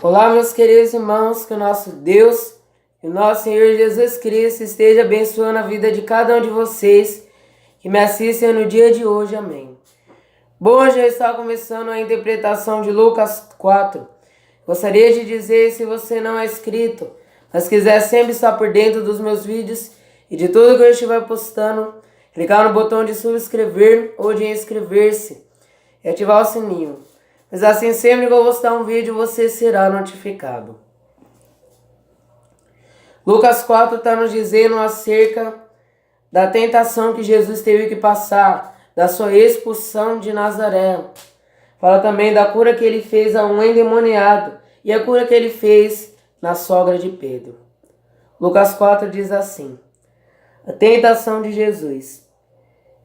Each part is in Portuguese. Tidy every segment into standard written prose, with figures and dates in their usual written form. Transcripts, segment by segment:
Olá, meus queridos irmãos, que o nosso Deus e o nosso Senhor Jesus Cristo esteja abençoando a vida de cada um de vocês que me assistem no dia de hoje. Amém. Bom, já está começando a interpretação de Lucas 4. Gostaria de dizer, se você não é inscrito, mas quiser sempre estar por dentro dos meus vídeos e de tudo que eu estiver postando, clicar no botão de subscrever ou de inscrever-se e ativar o sininho. Mas assim, sempre que eu postar um vídeo, você será notificado. Lucas 4 está nos dizendo acerca da tentação que Jesus teve que passar, da sua expulsão de Nazaré. Fala também da cura que ele fez a um endemoniado e a cura que ele fez na sogra de Pedro. Lucas 4 diz assim: a tentação de Jesus.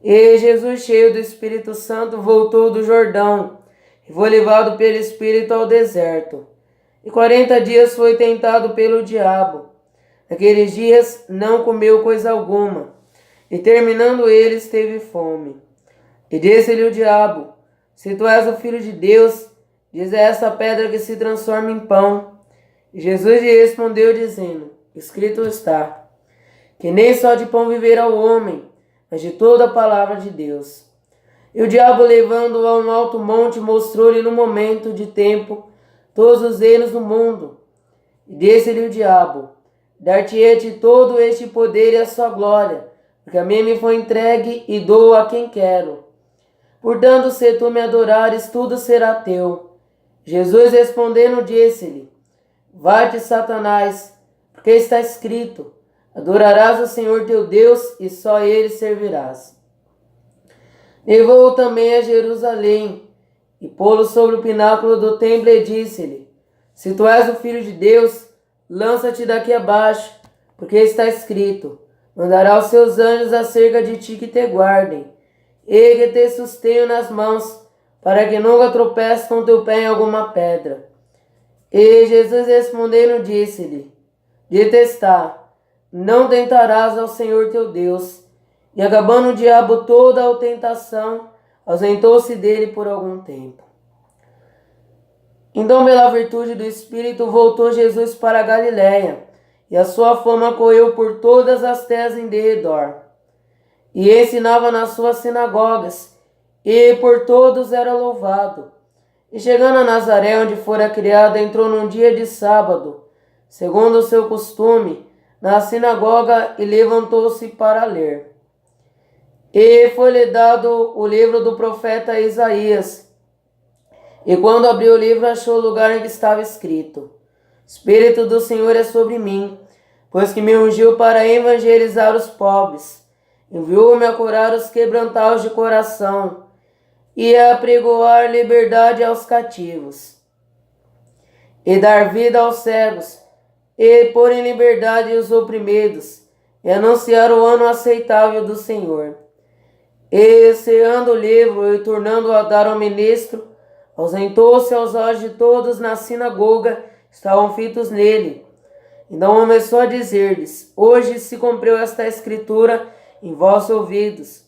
E Jesus, cheio do Espírito Santo, voltou do Jordão e foi levado pelo Espírito ao deserto. E 40 dias foi tentado pelo diabo. Naqueles dias não comeu coisa alguma, e terminando eles teve fome. E disse-lhe o diabo: se tu és o Filho de Deus, diz a essa pedra que se transforma em pão. E Jesus lhe respondeu dizendo: escrito está, que nem só de pão viverá o homem, mas de toda a palavra de Deus. E o diabo, levando-o a um alto monte, mostrou-lhe no momento de tempo todos os reinos do mundo. E disse-lhe o diabo: dar-te-ei todo este poder e a sua glória, porque a mim me foi entregue e dou a quem quero. Portanto, se tu me adorares, tudo será teu. Jesus respondendo disse-lhe: vai-te, Satanás, porque está escrito: adorarás o Senhor teu Deus e só ele servirás. Levou-o também a Jerusalém e pô-lo sobre o pináculo do templo e disse-lhe: se tu és o Filho de Deus, lança-te daqui abaixo, porque está escrito: mandará os seus anjos acerca de ti que te guardem, e que te sustenham nas mãos, para que nunca tropeces com teu pé em alguma pedra. E Jesus respondendo disse-lhe: dito está, não tentarás ao Senhor teu Deus. E acabando o diabo toda a tentação, ausentou-se dele por algum tempo. Então, pela virtude do Espírito, voltou Jesus para a Galiléia, e a sua fama correu por todas as terras em derredor. E ensinava nas suas sinagogas, e por todos era louvado. E chegando a Nazaré, onde fora criado, entrou num dia de sábado, segundo o seu costume, na sinagoga, e levantou-se para ler. E foi-lhe dado o livro do profeta Isaías. E quando abriu o livro, achou o lugar em que estava escrito: Espírito do Senhor é sobre mim, pois que me ungiu para evangelizar os pobres. Enviou-me a curar os quebrantados de coração e a apregoar liberdade aos cativos, e dar vida aos cegos, e pôr em liberdade os oprimidos, e anunciar o ano aceitável do Senhor. E, ceando o livro e tornando-o a dar ao ministro, ausentou-se aos olhos de todos na sinagoga, estavam fitos nele. Então começou a dizer-lhes: hoje se cumpriu esta escritura em vossos ouvidos.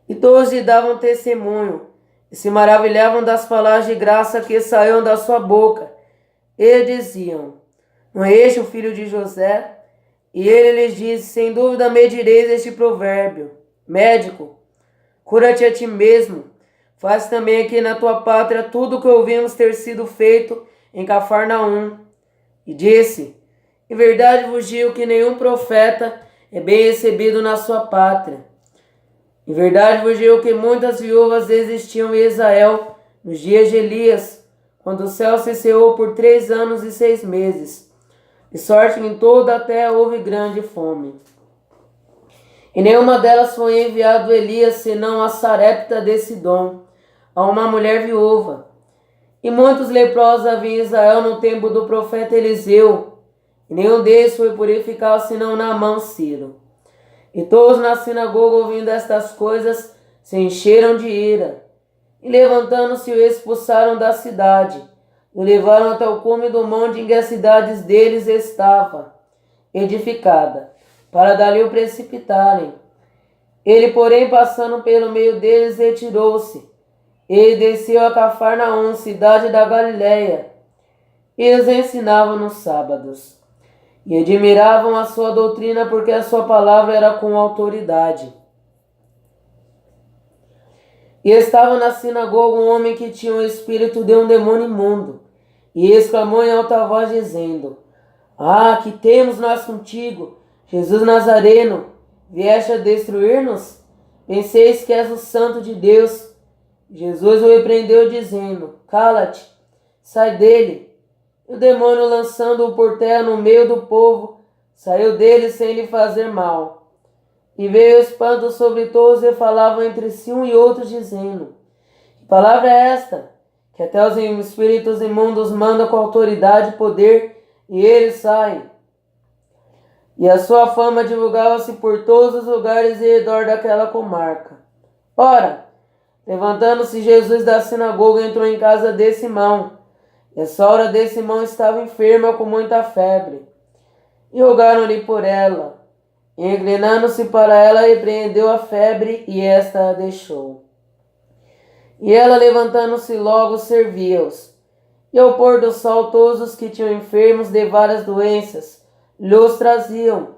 E todos lhe davam testemunho, e se maravilhavam das palavras de graça que saíam da sua boca. E diziam: não é este o filho de José? E ele lhes disse: sem dúvida me direis este provérbio: médico, cura-te a ti mesmo. Faz também aqui na tua pátria tudo o que ouvimos ter sido feito em Cafarnaum. E disse: em verdade vos digo que nenhum profeta é bem recebido na sua pátria. Em verdade vos digo que muitas viúvas existiam em Israel nos dias de Elias, quando o céu se cerrou por 3 anos e 6 meses, de sorte que em toda a terra houve grande fome. E nenhuma delas foi enviado Elias, senão a Sarepta de Sidom, a uma mulher viúva. E muitos leprosos havia em Israel no tempo do profeta Eliseu, e nenhum deles foi purificado, senão Naamã Ciro. E todos na sinagoga, ouvindo estas coisas, se encheram de ira, e levantando-se o expulsaram da cidade, e o levaram até o cume do monte em que as cidades deles estava edificada, para dali o precipitarem. Ele, porém, passando pelo meio deles, retirou-se, e desceu a Cafarnaum, cidade da Galiléia, e os ensinava nos sábados. E admiravam a sua doutrina porque a sua palavra era com autoridade. E estava na sinagoga um homem que tinha o espírito de um demônio imundo, e exclamou em alta voz, dizendo: Ah, que temos nós contigo, Jesus Nazareno? Vieste a destruir-nos? Penseis que és o santo de Deus. Jesus o repreendeu, dizendo: Cala-te, sai dele. E o demônio, lançando-o por terra no meio do povo, saiu dele sem lhe fazer mal. E veio espanto sobre todos, e falavam entre si um e outro, dizendo: Que palavra é esta? Que até os espíritos imundos mandam com autoridade e poder, e eles saem. E a sua fama divulgava-se por todos os lugares em redor daquela comarca. Ora, levantando-se Jesus da sinagoga, entrou em casa de Simão. E a sogra de Simão estava enferma com muita febre. E rogaram-lhe por ela. E inclinando-se para ela, repreendeu a febre, e esta a deixou. E ela, levantando-se logo, servia-os. E ao pôr do sol, todos os que tinham enfermos de várias doenças lhos traziam,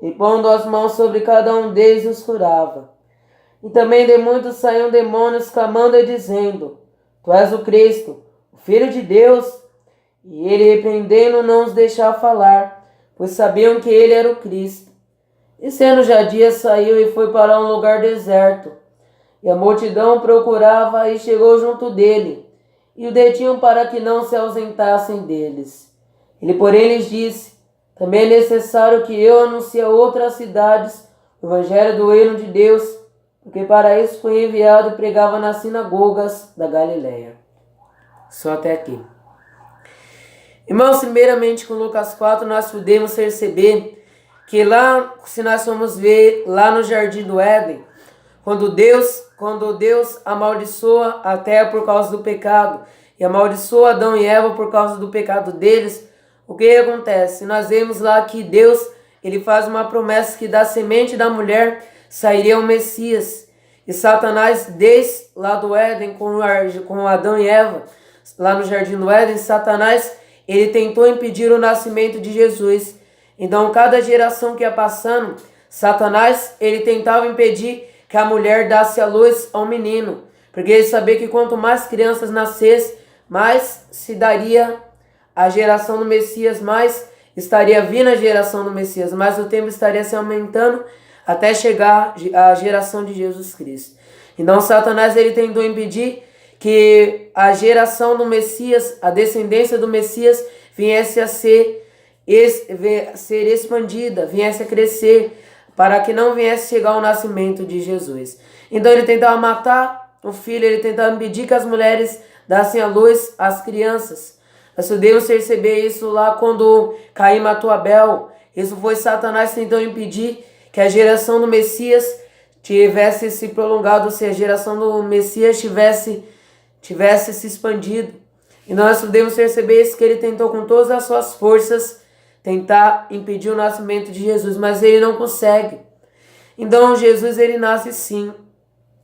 e pondo as mãos sobre cada um deles, os curava. E também de muitos saíam demônios, clamando e dizendo: Tu és o Cristo, o Filho de Deus. E ele, repreendendo, não os deixava falar, pois sabiam que ele era o Cristo. E sendo já dia, saiu e foi para um lugar deserto. E a multidão procurava e chegou junto dele, e o detinham para que não se ausentassem deles. Ele, porém, lhes disse: Também é necessário que eu anuncie a outras cidades o evangelho do reino de Deus, porque para isso fui enviado e pregava nas sinagogas da Galileia. Só até aqui. Irmãos, primeiramente com Lucas 4 nós podemos perceber que lá, se nós formos ver lá no Jardim do Éden, quando Deus amaldiçoa a terra por causa do pecado e amaldiçoa Adão e Eva por causa do pecado deles, o que acontece? Nós vemos lá que Deus, ele faz uma promessa que da semente da mulher sairia o Messias. E Satanás, desde lá do Éden, com Adão e Eva, lá no Jardim do Éden, Satanás, ele tentou impedir o nascimento de Jesus. Então, cada geração que ia passando, Satanás, ele tentava impedir que a mulher desse a luz ao menino, porque ele sabia que quanto mais crianças nascessem, mais se daria a geração do Messias, mais estaria vindo a geração do Messias, mais o tempo estaria se aumentando até chegar a geração de Jesus Cristo. Então Satanás, ele tentou impedir que a geração do Messias, a descendência do Messias, viesse a ser expandida, viesse a crescer, para que não viesse chegar ao nascimento de Jesus. Então ele tentava matar o filho, ele tentava impedir que as mulheres dassem a luz às crianças. Nós podemos perceber isso lá quando Caim matou Abel. Isso foi Satanás tentando impedir que a geração do Messias tivesse se prolongado, se a geração do Messias tivesse se expandido. E nós podemos perceber isso, que ele tentou com todas as suas forças tentar impedir o nascimento de Jesus, mas ele não consegue. Então Jesus, ele nasce sim,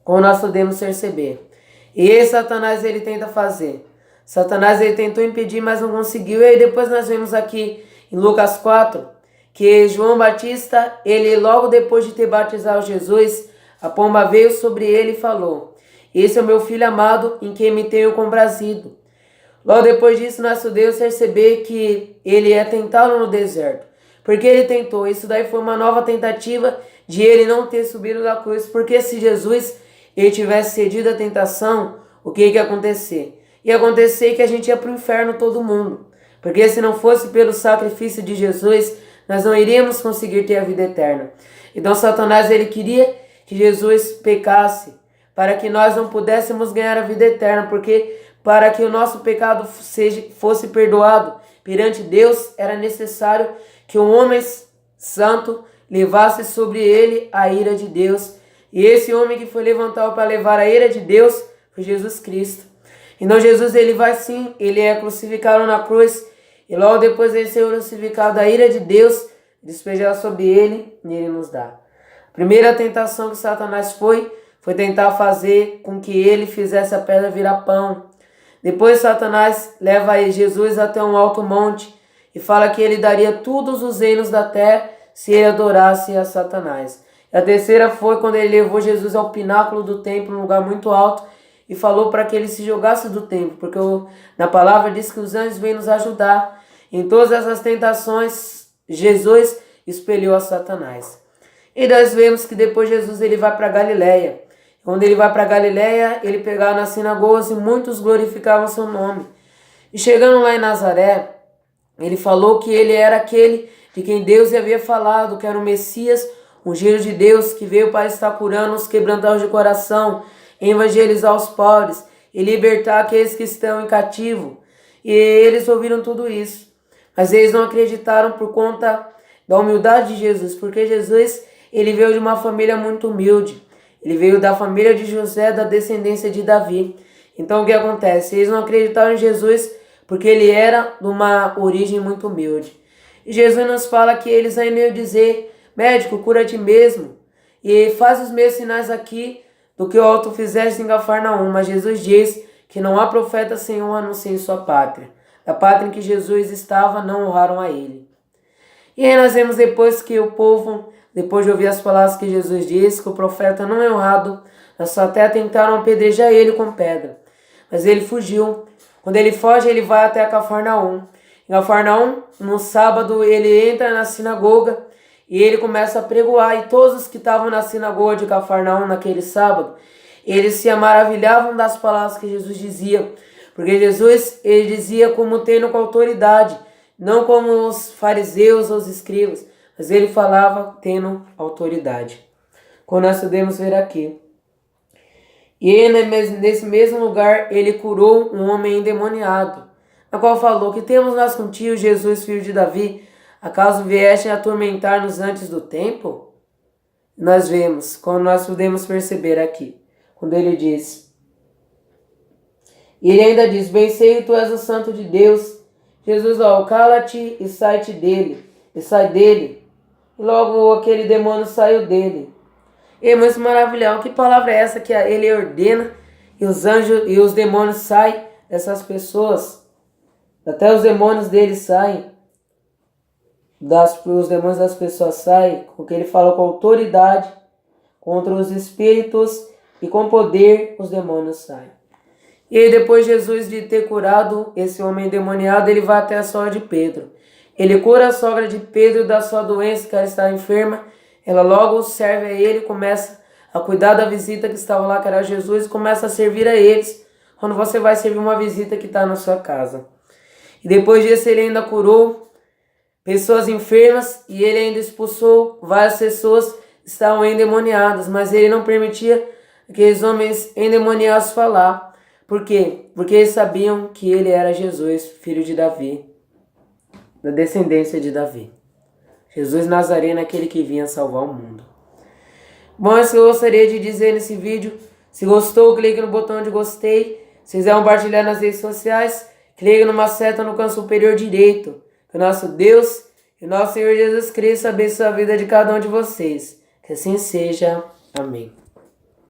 como nós podemos perceber. E Satanás, ele tenta fazer. Satanás, ele tentou impedir, mas não conseguiu. E aí depois nós vemos aqui em Lucas 4, que João Batista, ele logo depois de ter batizado Jesus, a pomba veio sobre ele e falou: Esse é o meu filho amado, em quem me tenho comprazido. Logo depois disso, nós podemos perceber que ele ia tentá-lo no deserto. Porque ele tentou. Isso daí foi uma nova tentativa de ele não ter subido da cruz. Porque se Jesus ele tivesse cedido à tentação, o que ia acontecer? Ia acontecer que a gente ia para o inferno todo mundo. Porque se não fosse pelo sacrifício de Jesus, nós não iríamos conseguir ter a vida eterna. Então Satanás, ele queria que Jesus pecasse, para que nós não pudéssemos ganhar a vida eterna, porque para que o nosso pecado fosse perdoado perante Deus, era necessário que um homem santo levasse sobre ele a ira de Deus. E esse homem que foi levantado para levar a ira de Deus foi Jesus Cristo. Então Jesus, ele vai sim, ele é crucificado na cruz, e logo depois ele ser crucificado, a ira de Deus despejar sobre ele, e ele nos dá. A primeira tentação que Satanás foi tentar fazer com que ele fizesse a pedra virar pão. Depois Satanás leva Jesus até um alto monte e fala que ele daria todos os reinos da terra se ele adorasse a Satanás. E a terceira foi quando ele levou Jesus ao pináculo do templo, um lugar muito alto, e falou para que ele se jogasse do templo, porque na palavra diz que os anjos vêm nos ajudar. Em todas essas tentações, Jesus expeliu a Satanás. E nós vemos que depois Jesus ele vai para Galiléia. Quando ele vai para Galiléia, ele pegava nas sinagogas e muitos glorificavam seu nome. E chegando lá em Nazaré, ele falou que ele era aquele de quem Deus havia falado, que era o Messias, ungido de Deus, que veio para estar curando os quebrantados de coração, evangelizar os pobres e libertar aqueles que estão em cativo. E eles ouviram tudo isso, mas eles não acreditaram por conta da humildade de Jesus, porque Jesus ele veio de uma família muito humilde. Ele veio da família de José, da descendência de Davi. Então o que acontece? Eles não acreditaram em Jesus porque ele era de uma origem muito humilde. E Jesus nos fala que eles ainda iam dizer: médico, cura a ti mesmo e faz os mesmos sinais aqui do que o tu fizeste em Cafarnaum. Mas Jesus diz que não há profeta sem honra a não ser em sua pátria. Da pátria em que Jesus estava, não honraram a ele. E aí nós vemos depois que o povo, depois de ouvir as palavras que Jesus disse, que o profeta não é honrado na sua terra, tentaram apedrejar ele com pedra. Mas ele fugiu. Quando ele foge, ele vai até Cafarnaum. Em Cafarnaum, no sábado, ele entra na sinagoga e ele começa a pregoar. E todos os que estavam na sinagoga de Cafarnaum naquele sábado, eles se maravilhavam das palavras que Jesus dizia. Porque Jesus, ele dizia como tendo com autoridade, não como os fariseus ou os escribas, mas ele falava tendo autoridade. Como nós podemos ver aqui. E nesse mesmo lugar ele curou um homem endemoniado, na qual falou: que temos nós contigo, Jesus, filho de Davi, acaso vieste atormentar-nos antes do tempo? Nós vemos, como nós podemos perceber aqui, quando ele diz, e ele ainda diz: bem sei que tu és o santo de Deus. Jesus, ó, cala-te e sai-te dele, e sai dele. E logo aquele demônio saiu dele. E muito maravilhoso, que palavra é essa que ele ordena e os anjos e os demônios saem dessas pessoas? Até os demônios deles saem, os demônios das pessoas saem, porque ele fala com autoridade contra os espíritos e com poder os demônios saem. E aí depois Jesus de ter curado esse homem endemoniado, ele vai até a sogra de Pedro. Ele cura a sogra de Pedro da sua doença, que ela está enferma. Ela logo serve a ele, começa a cuidar da visita que estava lá, que era Jesus, e começa a servir a eles, quando você vai servir uma visita que está na sua casa. E depois disso ele ainda curou pessoas enfermas e ele ainda expulsou várias pessoas que estavam endemoniadas, mas ele não permitia que aqueles homens endemoniados falar. Por quê? Porque eles sabiam que ele era Jesus, filho de Davi, da descendência de Davi. Jesus Nazareno, aquele que vinha salvar o mundo. Bom, isso que eu gostaria de dizer nesse vídeo. Se gostou, clique no botão de gostei. Se quiser compartilhar nas redes sociais, clique numa seta no canto superior direito. Que o nosso Deus e o nosso Senhor Jesus Cristo abençoe a vida de cada um de vocês. Que assim seja. Amém.